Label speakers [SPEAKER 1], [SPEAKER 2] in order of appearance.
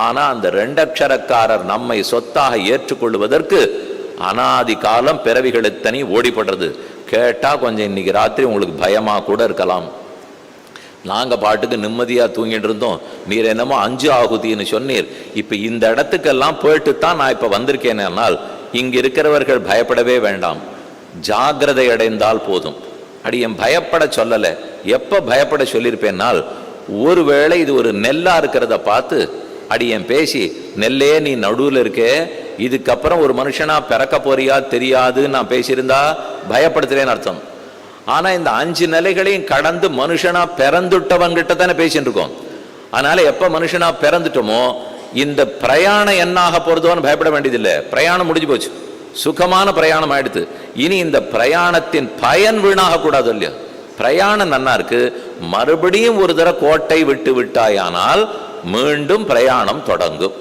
[SPEAKER 1] ஆனா அந்த ரெண்டக்ஷரக்காரர் நம்மை சொத்தாக ஏற்றுக்கொள்வதற்கு அனாதி காலம் பிறவிகள் எத்தனை ஓடிப்படுறது. கேட்டா கொஞ்சம் இன்னைக்கு ராத்திரி உங்களுக்கு பயமா கூட இருக்கலாம். நாங்க பாட்டுக்கு நிம்மதியா தூங்கிட்டு இருந்தோம், நீர் என்னமோ 5 ஆகுதின்னு சொன்னீர். இப்ப இந்த இடத்துக்கெல்லாம் போயிட்டு தான் நான் இப்ப வந்திருக்கேனால் இங்க இருக்கிறவர்கள் பயப்படவே வேண்டாம், ஜாகிரதை அடைந்தால் போதும். அடியன் பயப்பட சொல்லல. எப்ப பயப்பட சொல்லியிருப்பேன்னால், ஒருவேளை இது ஒரு நெல்லா இருக்கிறத பார்த்து அடியன் பேசி, நெல்லே நீ நடுவில் இருக்கே, இதுக்கப்புறம் ஒரு மனுஷனா பிறக்க போறியா தெரியாது நான் பேசியிருந்தா பயப்படுத்துறேன்னு அர்த்தம். ஆனா இந்த 5 நிலைகளையும் கடந்து மனுஷனா பிறந்துட்டவங்கிட்ட தானே பேசிட்டு இருக்கோம். அதனால எப்ப மனுஷனா பிறந்துட்டோமோ இந்த பிரயாணம் என்னாக போறதோன்னு பயப்பட வேண்டியதில்லை. பிரயாணம் முடிஞ்சு போச்சு, சுகமான பிரயாணம் ஆயிடுது. இனி இந்த பிரயாணத்தின் பயன் வீணாக கூடாது இல்லையா? பிரயாணம் நன்னா இருக்கு, மறுபடியும் ஒரு தடவை கோட்டை விட்டு விட்டாயானால் மீண்டும் பிரயாணம் தொடங்கும்.